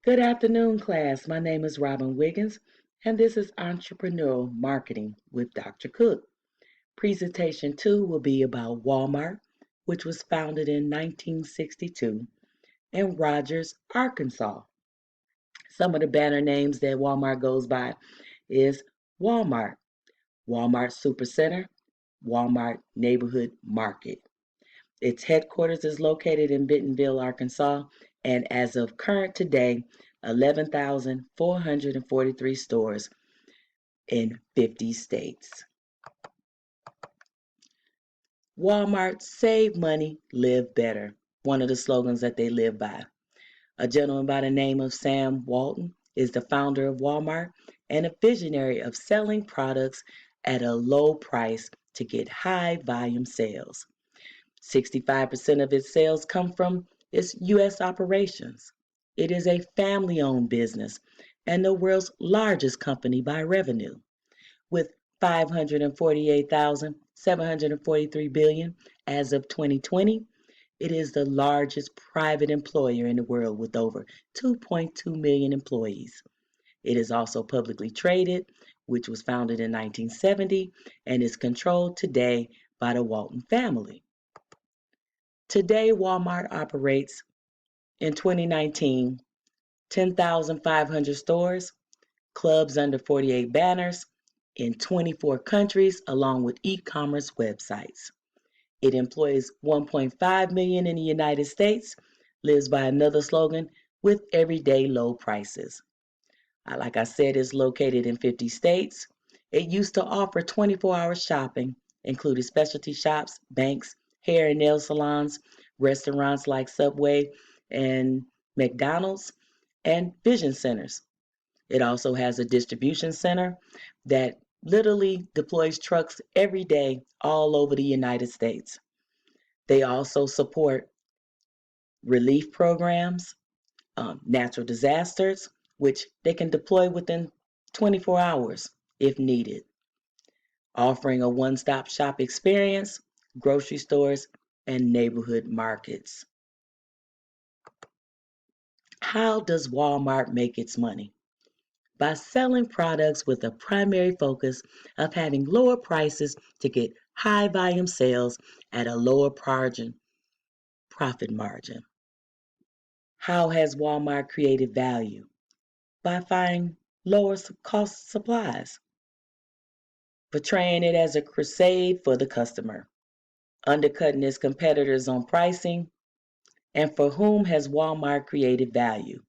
Good afternoon, class. My name is Robin Wiggins, and this is Entrepreneurial Marketing with Dr. Cook. Presentation 2 will be about Walmart, which was founded in 1962 in Rogers, Arkansas. Some of the banner names that Walmart goes by is Walmart, Walmart Supercenter, Walmart Neighborhood Market. Its headquarters is located in Bentonville, Arkansas, and as of current today, 11,443 stores in 50 states. Walmart, save money, live better. One of the slogans that they live by. A gentleman by the name of Sam Walton is the founder of Walmart and a visionary of selling products at a low price to get high volume sales. 65% of its sales come from its U.S. operations. It is a family-owned business and the world's largest company by revenue, with 548,743 billion as of 2020. It is the largest private employer in the world with over 2.2 million employees. It is also publicly traded, which was founded in 1970 and is controlled today by the Walton family. Today, Walmart operates in 2019 10,500 stores, clubs under 48 banners in 24 countries, along with e-commerce websites. It employs 1.5 million in the United States, lives by another slogan, with everyday low prices. Like I said, it's located in 50 states. It used to offer 24-hour shopping, including specialty shops, banks, hair and nail salons, restaurants like Subway and McDonald's, and vision centers. It also has a distribution center that literally deploys trucks every day all over the United States. They also support relief programs, natural disasters, which they can deploy within 24 hours if needed, offering a one-stop shop experience, grocery stores, and neighborhood markets. How does Walmart make its money? By selling products with a primary focus of having lower prices to get high volume sales at a lower profit margin. How has Walmart created value? By finding lower cost supplies, portraying it as a crusade for the customer, undercutting its competitors on pricing, and for whom has Walmart created value?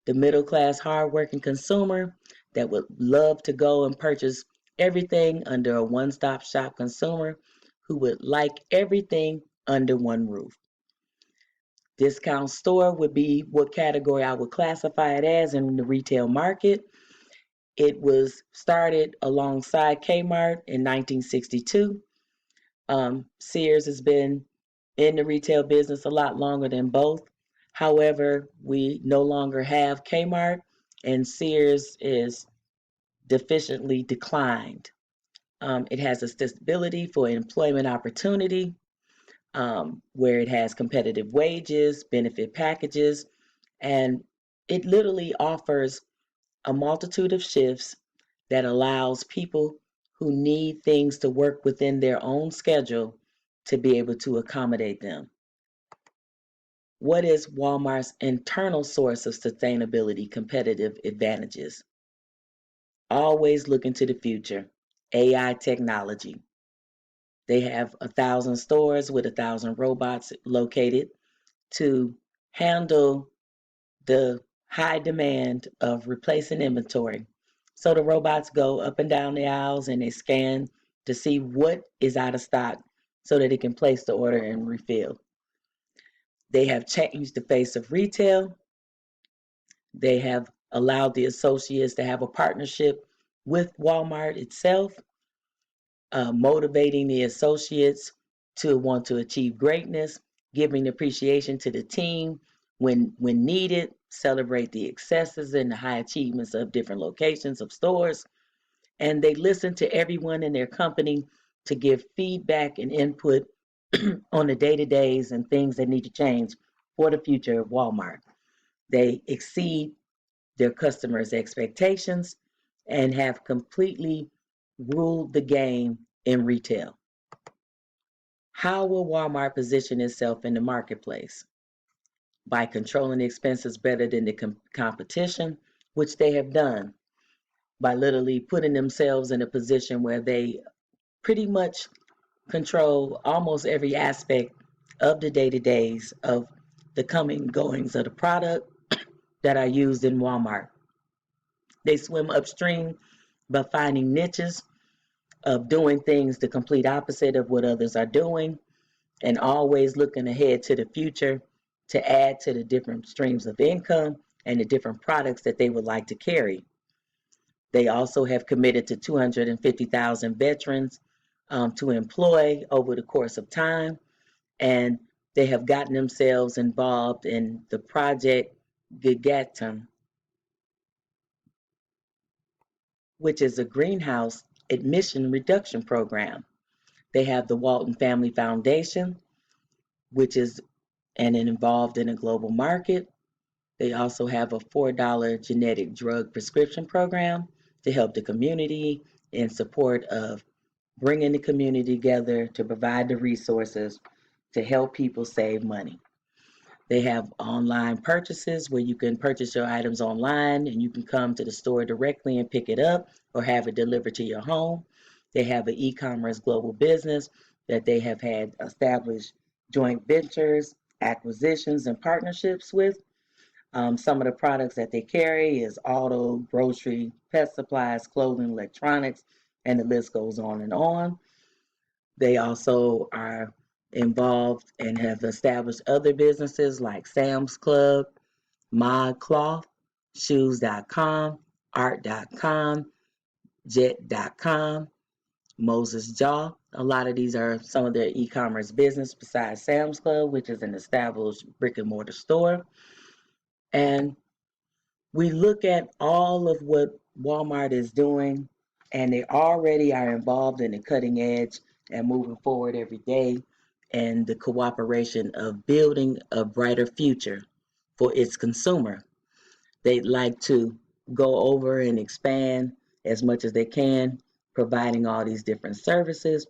The middle class, hardworking consumer that would love to go and purchase everything under a one stop shop consumer who would like everything under one roof. Discount store would be what category I would classify it as in the retail market. It was started alongside Kmart in 1962. Sears has been in the retail business a lot longer than both. However, we no longer have Kmart, and Sears is deficiently declined. It has a stability for employment opportunity, where it has competitive wages, benefit packages, and it literally offers a multitude of shifts that allows people who need things to work within their own schedule to be able to accommodate them. What is Walmart's internal source of sustainability competitive advantages? Always looking to the future. AI technology. They have 1,000 stores with 1,000 robots located to handle the high demand of replacing inventory. So the robots go up and down the aisles and they scan to see what is out of stock so that it can place the order and refill. They have changed the face of retail. They have allowed the associates to have a partnership with Walmart itself, motivating the associates to want to achieve greatness, giving appreciation to the team when needed, celebrate the excesses and the high achievements of different locations of stores. And they listen to everyone in their company to give feedback and input on the day-to-days and things that need to change for the future of Walmart. They exceed their customers' expectations and have completely ruled the game in retail. How will Walmart position itself in the marketplace? By controlling expenses better than the competition, which they have done, by literally putting themselves in a position where they pretty much control almost every aspect of the day-to-days of the coming goings of the product that are used in Walmart. They swim upstream by finding niches of doing things the complete opposite of what others are doing, and always looking ahead to the future to add to the different streams of income and the different products that they would like to carry. They also have committed to 250,000 veterans to employ over the course of time, and they have gotten themselves involved in the Project Gigaton, which is a greenhouse emission reduction program. They have the Walton Family Foundation, which is and involved in a global market. They also have a $4 genetic drug prescription program to help the community in support of bringing the community together to provide the resources to help people save money. They have online purchases where you can purchase your items online and you can come to the store directly and pick it up or have it delivered to your home. They have an e-commerce global business that they have had established joint ventures, acquisitions, and partnerships with. Some of the products that they carry is auto, grocery, pet supplies, clothing, electronics, and the list goes on and on. They also are involved and have established other businesses like Sam's Club, Mod Cloth, Shoes.com, Art.com, Jet.com, Moses Jaw. A lot of these are some of their e-commerce business besides Sam's Club, which is an established brick and mortar store. And we look at all of what Walmart is doing, and they already are involved in the cutting edge and moving forward every day, and the cooperation of building a brighter future for its consumer. They'd like to go over and expand as much as they can, providing all these different services.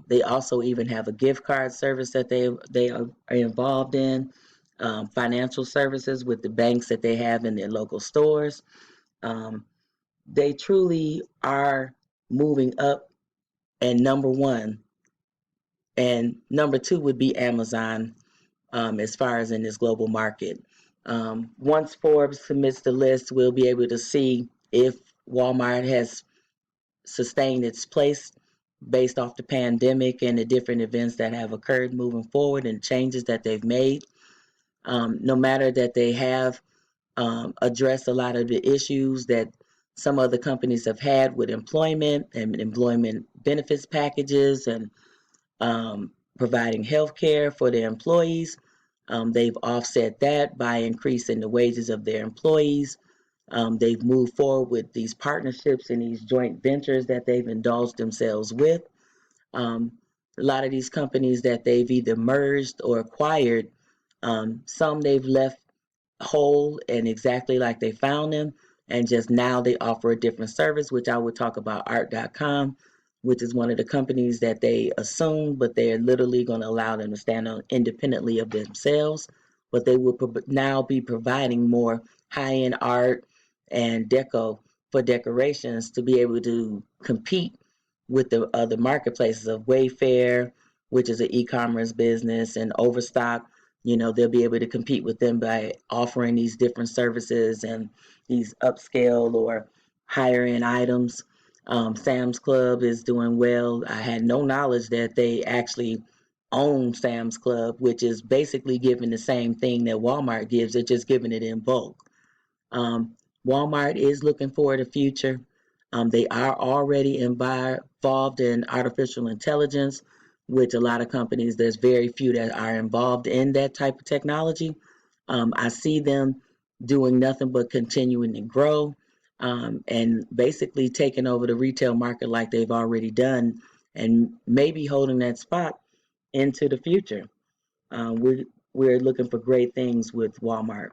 They also even have a gift card service that they are involved in, financial services with the banks that they have in their local stores. Um, they truly are moving up, and number one. And number two would be Amazon, as far as in this global market. Once Forbes submits the list, we'll be able to see if Walmart has sustained its place based off the pandemic and the different events that have occurred moving forward and changes that they've made. No matter that they have addressed a lot of the issues that some other companies have had with employment and employment benefits packages and providing health care for their employees. They've offset that by increasing the wages of their employees. They've moved forward with these partnerships and these joint ventures that they've indulged themselves with. A lot of these companies that they've either merged or acquired, some they've left whole and exactly like they found them, and just now they offer a different service, which I would talk about Art.com, which is one of the companies that they assumed, but they're literally going to allow them to stand on independently of themselves. But they will now be providing more high-end art and deco for decorations to be able to compete with the other marketplaces of Wayfair, which is an e-commerce business, and Overstock. They'll be able to compete with them by offering these different services and these upscale or higher end items. Sam's Club is doing well. I had no knowledge that they actually own Sam's Club, which is basically giving the same thing that Walmart gives. They're just giving it in bulk. Um, Walmart is looking for the future. They are already involved in artificial intelligence, which a lot of companies, there's very few that are involved in that type of technology. I see them doing nothing but continuing to grow, and basically taking over the retail market like they've already done, and maybe holding that spot into the future. We're looking for great things with Walmart.